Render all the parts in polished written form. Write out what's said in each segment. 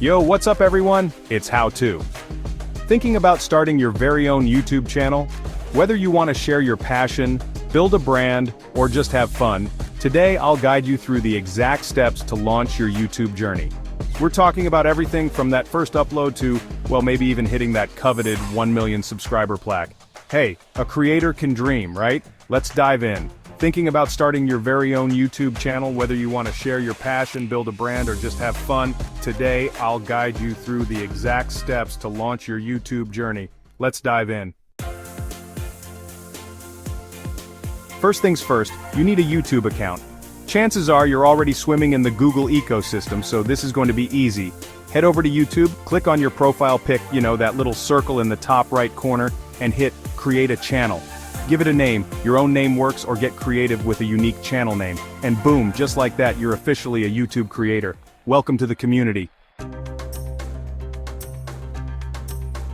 Yo, what's up everyone? It's How To. Thinking about starting your very own YouTube channel? Whether you want to share your passion, build a brand, or just have fun, today I'll guide you through the exact steps to launch your YouTube journey. We're talking about everything from that first upload to, well, maybe even hitting that coveted 1 million subscriber plaque. Hey, a creator can dream, right? Let's dive in. Thinking about starting your very own YouTube channel, whether you want to share your passion, build a brand, or just have fun, today I'll guide you through the exact steps to launch your YouTube journey. Let's dive in. First things first, you need a YouTube account. Chances are you're already swimming in the Google ecosystem, so this is going to be easy. Head over to YouTube, click on your profile pic, that little circle in the top right corner, and hit Create a Channel. Give it a name, your own name works, or get creative with a unique channel name. And boom, just like that, you're officially a YouTube creator. Welcome to the community.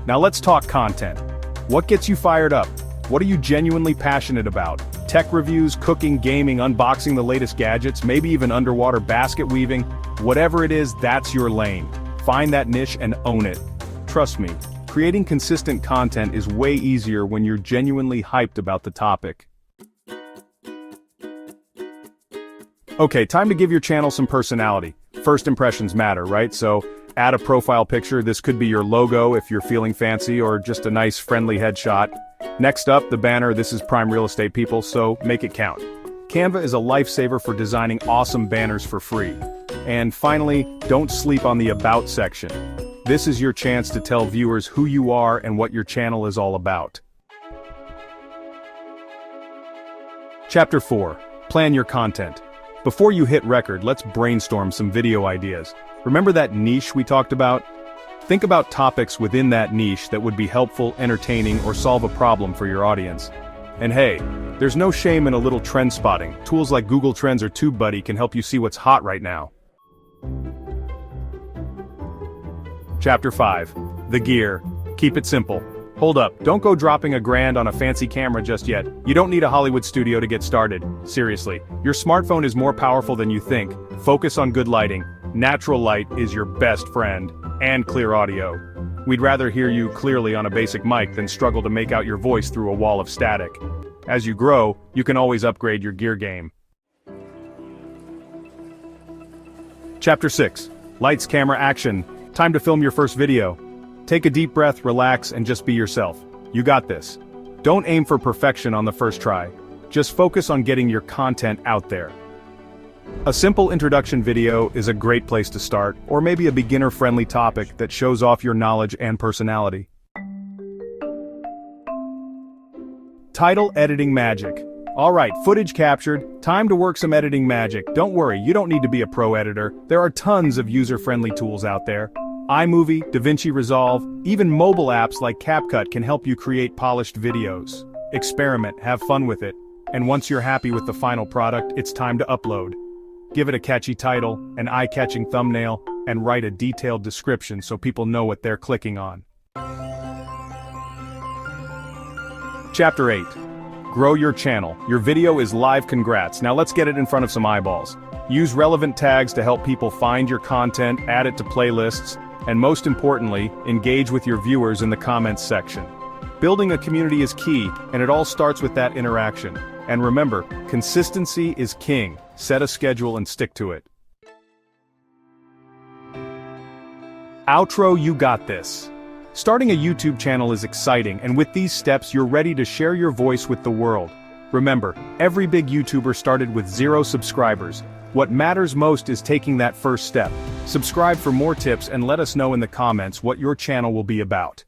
Now let's talk content. What gets you fired up? What are you genuinely passionate about? Tech reviews, cooking, gaming, unboxing the latest gadgets, maybe even underwater basket weaving. Whatever it is, that's your lane. Find that niche and own it. Trust me, creating consistent content is way easier when you're genuinely hyped about the topic. Okay, time to give your channel some personality. First impressions matter, right? So, add a profile picture. This could be your logo if you're feeling fancy, or just a nice friendly headshot. Next up, the banner. This is prime real estate, people, so make it count. Canva is a lifesaver for designing awesome banners for free. And finally, don't sleep on the About section. This is your chance to tell viewers who you are and what your channel is all about. Chapter 4. Plan your content. Before you hit record, let's brainstorm some video ideas. Remember that niche we talked about? Think about topics within that niche that would be helpful, entertaining, or solve a problem for your audience. And hey, there's no shame in a little trend spotting. Tools like Google Trends or TubeBuddy can help you see what's hot right now. Chapter 5. The gear. Keep it simple. Hold up, don't go dropping $1,000 on a fancy camera just yet. You don't need a Hollywood studio to get started. Seriously, your smartphone is more powerful than you think. Focus on good lighting. Natural light is your best friend. And clear audio. We'd rather hear you clearly on a basic mic than struggle to make out your voice through a wall of static. As you grow, you can always upgrade your gear game. Chapter 6. Lights, camera, action. Time to film your first video. Take a deep breath, relax, and just be yourself. You got this. Don't aim for perfection on the first try. Just focus on getting your content out there. A simple introduction video is a great place to start, or maybe a beginner-friendly topic that shows off your knowledge and personality. Title: Editing Magic. Alright, footage captured, time to work some editing magic. Don't worry, you don't need to be a pro editor. There are tons of user-friendly tools out there. iMovie, DaVinci Resolve, even mobile apps like CapCut can help you create polished videos. Experiment, have fun with it, and once you're happy with the final product, it's time to upload. Give it a catchy title, an eye-catching thumbnail, and write a detailed description so people know what they're clicking on. Chapter 8. Grow your channel. Your video is live, congrats. Now let's get it in front of some eyeballs. Use relevant tags to help people find your content, add it to playlists, and most importantly, engage with your viewers in the comments section. Building a community is key, and it all starts with that interaction. And remember, consistency is king. Set a schedule and stick to it. Outro: You got this. Starting a YouTube channel is exciting, and with these steps you're ready to share your voice with the world. Remember, every big YouTuber started with 0 subscribers. What matters most is taking that first step. Subscribe for more tips and let us know in the comments what your channel will be about.